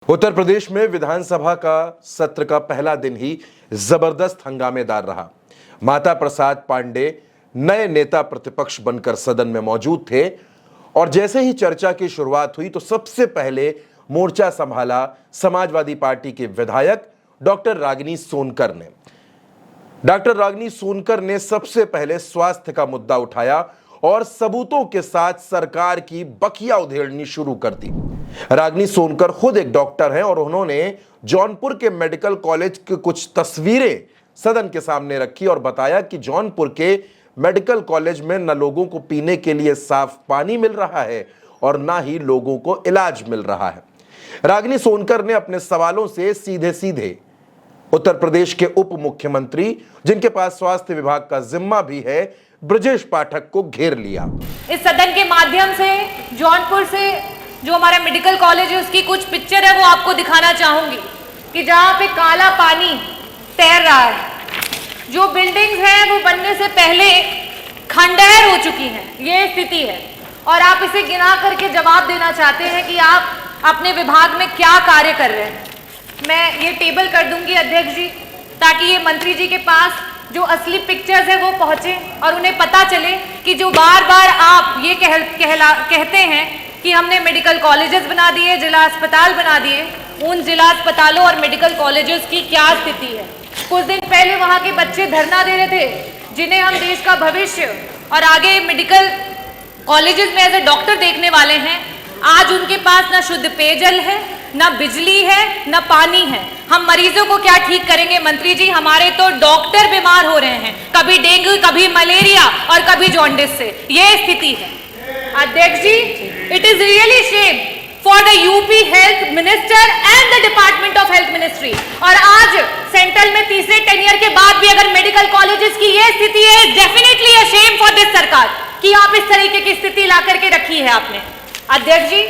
उत्तर प्रदेश में विधानसभा का सत्र का पहला दिन ही जबरदस्त हंगामेदार रहा। माता प्रसाद पांडे नए नेता प्रतिपक्ष बनकर सदन में मौजूद थे और जैसे ही चर्चा की शुरुआत हुई तो सबसे पहले मोर्चा संभाला समाजवादी पार्टी के विधायक डॉक्टर रागिनी सोनकर ने। डॉक्टर रागिनी सोनकर ने सबसे पहले स्वास्थ्य का मुद्दा उठाया और सबूतों के साथ सरकार की बखिया उधेड़नी शुरू कर दी। रागिनी सोनकर खुद एक डॉक्टर हैं और उन्होंने जौनपुर के मेडिकल कॉलेज की कुछ तस्वीरें सदन के सामने रखी और बताया कि जौनपुर के मेडिकल कॉलेज में न लोगों को पीने के लिए साफ पानी मिल रहा है और ना ही लोगों को इलाज मिल रहा है। रागिनी सोनकर ने अपने सवालों से सीधे सीधे उत्तर प्रदेश के उप मुख्यमंत्री, जिनके पास स्वास्थ्य विभाग का जिम्मा भी है, ब्रजेश पाठक को घेर लिया। इस सदन के माध्यम से जौनपुर से जो हमारा मेडिकल कॉलेज है उसकी कुछ पिक्चर है वो आपको दिखाना चाहूंगी कि जहां पे काला पानी तैर रहा है। जो बिल्डिंग्स हैं वो बनने से पहले खंडहर हो चुकी हैं, ये स्थिति है। और आप इसे गिना करके जवाब देना चाहते हैं कि आप अपने विभाग में क्या कार्य कर रहे हैं। मैं ये टेबल कर दूंगी अध्यक्ष जी, ताकि ये मंत्री जी के पास जो असली पिक्चर्स है वो पहुंचे और उन्हें पता चले कि जो बार बार आप ये कहते हैं कि हमने मेडिकल कॉलेजेस बना दिए, जिला अस्पताल बना दिए, उन जिला अस्पतालों और मेडिकल कॉलेजेस की क्या स्थिति है। कुछ दिन पहले वहाँ के बच्चे धरना दे रहे थे जिन्हें हम देश का भविष्य और आगे मेडिकल कॉलेजेस में एज ए डॉक्टर देखने वाले हैं। आज उनके पास ना शुद्ध पेयजल है, ना बिजली है, ना पानी है। हम मरीजों को क्या ठीक करेंगे मंत्री जी? हमारे तो डॉक्टर बीमार हो रहे हैं, कभी डेंगू, कभी मलेरिया और कभी जॉन्डिस से। ये स्थिति है अध्यक्ष जी। It is really shame for the UP health minister and the department of health ministry. और आज सेंट्रल में तीसरे टेन्योर के बाद भी अगर मेडिकल कॉलेजेस की ये स्थिति है, definitely a shame for this सरकार कि आप इस तरीके की स्थिति ला करके रखी है आपने। अध्यक्ष जी,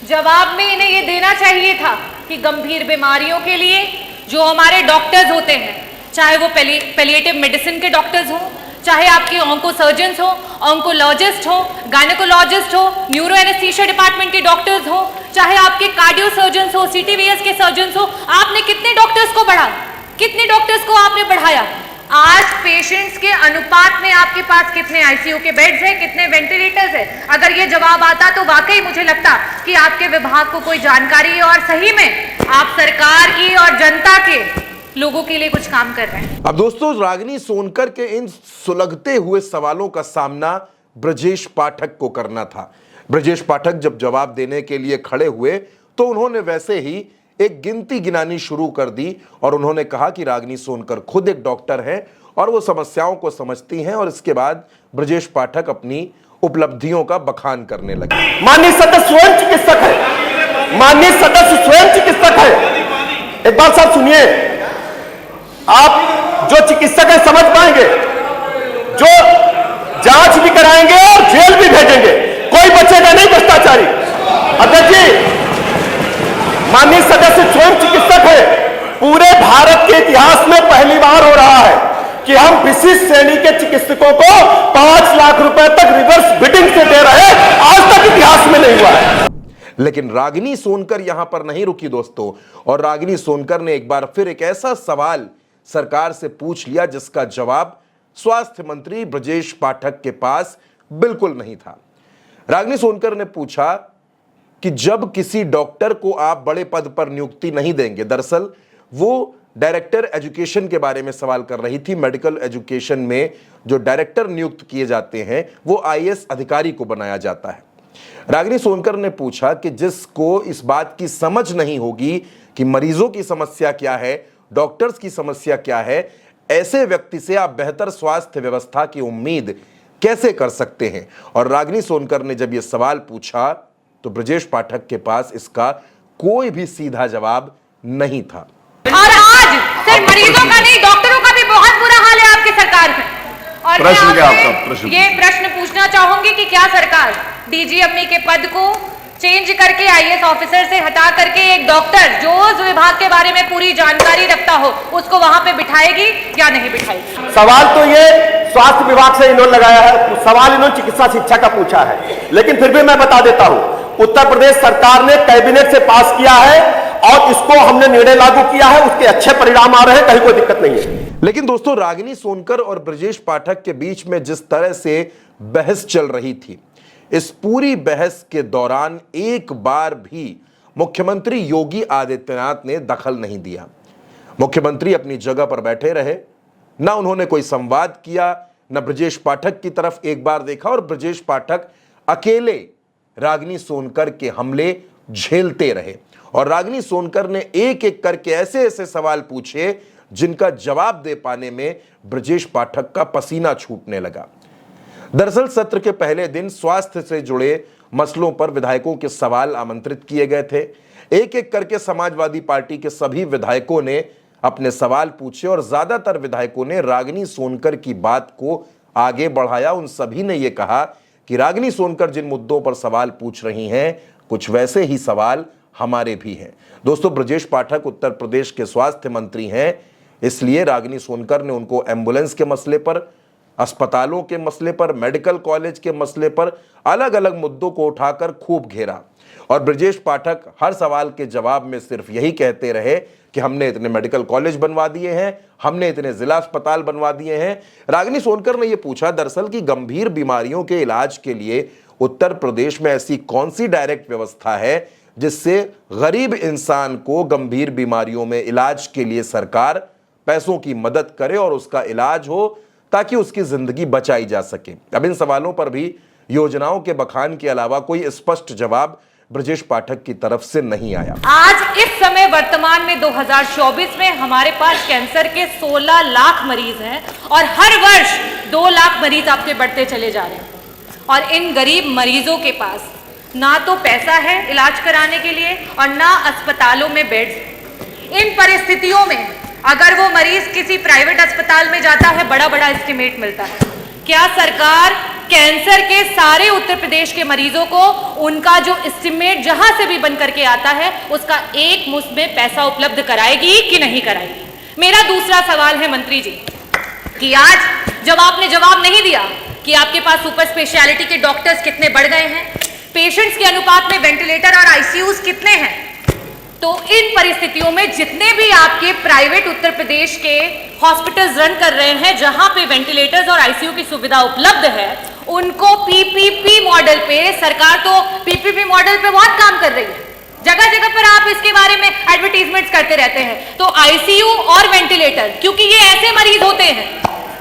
जवाब में इन्हें ये देना चाहिए था कि गंभीर बीमारियों के लिए जो हमारे डॉक्टर्स होते हैं, चाहे वो पैलिएटिव मेडिसिन के डॉक्टर्स हों, चाहे आपके ऑन्को सर्जन्स हो, ऑन्कोलॉजिस्ट हो, गायनेकोलॉजिस्ट हो, न्यूरो एनेस्थीसिया डिपार्टमेंट के डॉक्टर्स हो, चाहे आपके कार्डियो सर्जन्स हो, सीटीवीएस के सर्जन्स हो, आपने कितने डॉक्टर्स को बढ़ाया? कितने डॉक्टर्स को आपने बढ़ाया? आज पेशेंट्स के अनुपात में आपके पास कितने आईसीयू के बेड्स हैं, कितने वेंटिलेटर्स हैं? अगर ये जवाब आता तो वाकई मुझे लगता कि आपके विभाग को कोई जानकारी है और सही में आप सरकार की और जनता के लोगों के लिए कुछ काम कर रहे हैं। अब दोस्तों, रागिनी सोनकर के इन सुलगते हुए सवालों का सामना ब्रजेश पाठक को करना था। ब्रजेश पाठक जब जवाब देने के लिए खड़े हुए तो उन्होंने वैसे ही एक गिनती गिनानी शुरू कर दी और उन्होंने कहा कि रागिनी सोनकर खुद एक डॉक्टर हैं और वो समस्याओं को समझती हैं। और इसके बाद ब्रजेश पाठक अपनी उपलब्धियों का बखान करने लगे। माननीय सदस्य स्वयं चिकित्सक है, माननीय सदस्य स्वयं चिकित्सक है। एक बात साहब सुनिए, आप जो चिकित्सक है समझ पाएंगे, जो जांच भी कराएंगे और जेल भी भेजेंगे, कोई बचेगा नहीं भ्रष्टाचारी। अध्यक्ष जी, माननीय सदस्य स्वयं चिकित्सक है। पूरे भारत के इतिहास में पहली बार हो रहा है कि हम विशिष्ट श्रेणी के चिकित्सकों को 5 लाख रुपए तक रिवर्स बिडिंग से दे रहे हैं। आज तक इतिहास में नहीं हुआ है। लेकिन रागिनी सोनकर यहां पर नहीं रुकी दोस्तों, और रागिनी सोनकर ने एक बार फिर एक ऐसा सवाल सरकार से पूछ लिया जिसका जवाब स्वास्थ्य मंत्री ब्रजेश पाठक के पास बिल्कुल नहीं था। रागिनी सोनकर ने पूछा कि जब किसी डॉक्टर को आप बड़े पद पर नियुक्ति नहीं देंगे, दरअसल वो डायरेक्टर एजुकेशन के बारे में सवाल कर रही थी। मेडिकल एजुकेशन में जो डायरेक्टर नियुक्त किए जाते हैं वो आईएएस अधिकारी को बनाया जाता है। रागिनी सोनकर ने पूछा कि जिसको इस बात की समझ नहीं होगी कि मरीजों की समस्या क्या है, डॉक्टर्स की समस्या क्या है, ऐसे व्यक्ति से आप बेहतर स्वास्थ्य व्यवस्था की उम्मीद कैसे कर सकते हैं? और रागिनी सोनकर ने जब यह सवाल पूछा तो ब्रजेश पाठक के पास इसका कोई भी सीधा जवाब नहीं था। और आज सिर्फ मरीजों का नहीं, डॉक्टरों का भी बहुत बुरा हाल है आपकी सरकार में। और प्रश्न क्या आपका? ये प्रश्न पूछना चाहूंगी कि क्या सरकार डीजीएमई के पद को चेंज करके आईएएस ऑफिसर से हटा करके एक डॉक्टर जो उस विभाग के बारे में पूरी जानकारी रखता हो उसको वहां पे बिठाएगी या नहीं बिठाएगी? सवाल तो ये स्वास्थ्य विभाग से इन्होंने लगाया है, सवाल इन्होंने चिकित्सा शिक्षा का पूछा है। लेकिन फिर भी मैं बता देता हूं, उत्तर प्रदेश सरकार ने कैबिनेट से पास किया है और इसको हमने निर्णय लागू किया है, उसके अच्छे परिणाम आ रहे हैं, कहीं कोई दिक्कत नहीं है। लेकिन दोस्तों, रागिनी सोनकर और ब्रजेश पाठक के बीच में जिस तरह से बहस चल रही थी, इस पूरी बहस के दौरान एक बार भी मुख्यमंत्री योगी आदित्यनाथ ने दखल नहीं दिया। मुख्यमंत्री अपनी जगह पर बैठे रहे, ना उन्होंने कोई संवाद किया, न ब्रजेश पाठक की तरफ एक बार देखा, और ब्रजेश पाठक अकेले रागिनी सोनकर के हमले झेलते रहे। और रागिनी सोनकर ने एक एक करके ऐसे ऐसे सवाल पूछे जिनका जवाब दे पाने में ब्रजेश पाठक का पसीना छूटने लगा। दरअसल सत्र के पहले दिन स्वास्थ्य से जुड़े मसलों पर विधायकों के सवाल आमंत्रित किए गए थे। एक एक करके समाजवादी पार्टी के सभी विधायकों ने अपने सवाल पूछे और ज्यादातर विधायकों ने रागिनी सोनकर की बात को आगे बढ़ाया। उन सभी ने यह कहा कि रागिनी सोनकर जिन मुद्दों पर सवाल पूछ रही हैं, कुछ वैसे ही सवाल हमारे भी हैं। दोस्तों, ब्रजेश पाठक उत्तर प्रदेश के स्वास्थ्य मंत्री हैं, इसलिए रागिनी सोनकर ने उनको एम्बुलेंस के मसले पर, अस्पतालों के मसले पर, मेडिकल कॉलेज के मसले पर अलग अलग मुद्दों को उठाकर खूब घेरा। और ब्रजेश पाठक हर सवाल के जवाब में सिर्फ यही कहते रहे कि हमने इतने मेडिकल कॉलेज बनवा दिए हैं, हमने इतने जिला अस्पताल बनवा दिए हैं। रागिनी सोनकर ने यह पूछा दरअसल कि गंभीर बीमारियों के इलाज के लिए उत्तर प्रदेश में ऐसी कौन सी डायरेक्ट व्यवस्था है जिससे गरीब इंसान को गंभीर बीमारियों में इलाज के लिए सरकार पैसों की मदद करे और उसका इलाज हो ताकि उसकी जिंदगी बचाई जा सके। अब इन सवालों पर भी योजनाओं के बखान के अलावा कोई स्पष्ट जवाब ब्रजेश पाठक की तरफ से नहीं आया। आज इस समय वर्तमान में 2024 में हमारे पास कैंसर के 16 लाख मरीज हैं और हर वर्ष 2 लाख मरीज आपके बढ़ते चले जा रहे हैं। और इन गरीब मरीजों के पास ना तो पैसा है इलाज कराने के लिए और ना अस्पतालों में बेड्स। इन परिस्थितियों में अगर वो मरीज किसी प्राइवेट अस्पताल में जाता है, बड़ा बड़ा एस्टिमेट मिलता है। क्या सरकार कैंसर के सारे उत्तर प्रदेश के मरीजों को उनका जो एस्टिमेट जहां से भी बन करके आता है उसका एक मुश्त में पैसा उपलब्ध कराएगी कि नहीं कराएगी? मेरा दूसरा सवाल है मंत्री जी कि आज जब आपने जवाब नहीं दिया कि आपके पास सुपर स्पेशलिटी के डॉक्टर्स कितने बढ़ गए हैं, पेशेंट्स के अनुपात में वेंटिलेटर और आईसीयूज कितने हैं, तो इन परिस्थितियों में जितने भी आपके प्राइवेट उत्तर प्रदेश के हॉस्पिटल्स रन कर रहे हैं जहां पे वेंटिलेटर्स और आईसीयू की सुविधा उपलब्ध है, उनको पीपीपी मॉडल पे, सरकार तो पीपीपी मॉडल पे बहुत काम कर रही है, जगह जगह पर आप इसके बारे में एडवर्टीजमेंट्स करते रहते हैं। तो आईसीयू और वेंटिलेटर, क्योंकि ये ऐसे मरीज होते हैं,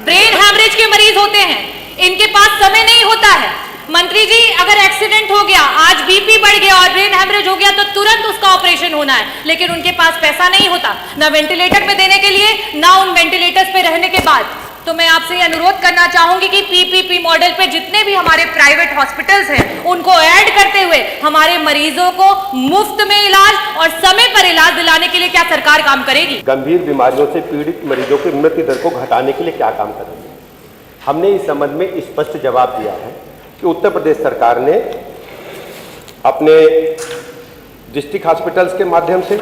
ब्रेन हैमरेज के मरीज होते हैं, इनके पास समय नहीं होता है। मंत्री जी, अगर एक्सीडेंट हो गया, आज बीपी बढ़ गया और ब्रेन हैमरेज हो गया तो तुरंत उसका ऑपरेशन होना है, लेकिन उनके पास पैसा नहीं होता ना वेंटिलेटर पे देने के लिए, ना उन वेंटिलेटर्स पे रहने के बाद। तो मैं आपसे अनुरोध करना चाहूंगी कि पीपीपी मॉडल पे जितने भी हमारे प्राइवेट हॉस्पिटल्स हैं उनको ऐड करते हुए हमारे मरीजों को मुफ्त में इलाज और समय पर इलाज दिलाने के लिए क्या सरकार काम करेगी? गंभीर बीमारियों से पीड़ित मरीजों की मृत्यु दर को घटाने के लिए क्या काम करेगी? हमने इस संबंध में स्पष्ट जवाब दिया है कि उत्तर प्रदेश सरकार ने अपने डिस्ट्रिक्ट हॉस्पिटल्स के माध्यम से,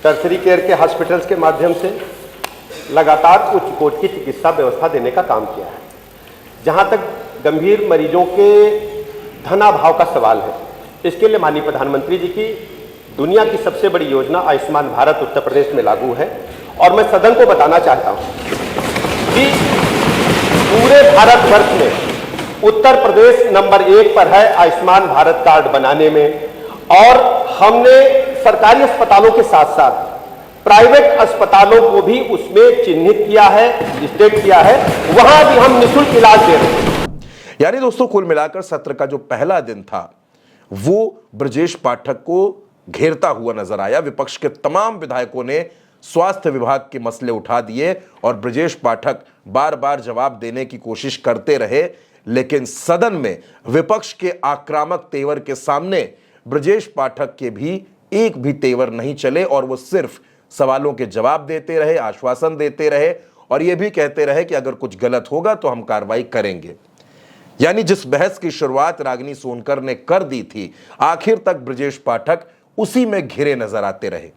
टर्सरी केयर के हॉस्पिटल्स के माध्यम से लगातार उच्च कोटि की चिकित्सा व्यवस्था देने का काम किया है। जहां तक गंभीर मरीजों के धनाभाव का सवाल है, इसके लिए माननीय प्रधानमंत्री जी की दुनिया की सबसे बड़ी योजना आयुष्मान भारत उत्तर प्रदेश में लागू है। और मैं सदन को बताना चाहता हूं कि पूरे भारतवर्ष में उत्तर प्रदेश नंबर 1 पर है आयुष्मान भारत कार्ड बनाने में। और हमने सरकारी अस्पतालों के साथ साथ प्राइवेट अस्पतालों को भी उसमें चिन्हित किया है, स्टेट किया है, वहां भी हम निःशुल्क इलाज दे रहे हैं। यानी दोस्तों, कुल मिलाकर सत्र का जो पहला दिन था वो ब्रजेश पाठक को घेरता हुआ नजर आया। विपक्ष के तमाम विधायकों ने स्वास्थ्य विभाग के मसले उठा दिए और ब्रजेश पाठक बार बार जवाब देने की कोशिश करते रहे, लेकिन सदन में विपक्ष के आक्रामक तेवर के सामने ब्रजेश पाठक के भी एक भी तेवर नहीं चले और वो सिर्फ सवालों के जवाब देते रहे, आश्वासन देते रहे और ये भी कहते रहे कि अगर कुछ गलत होगा तो हम कार्रवाई करेंगे। यानी जिस बहस की शुरुआत रागिनी सोनकर ने कर दी थी, आखिर तक ब्रजेश पाठक उसी में घिरे नजर आते रहे।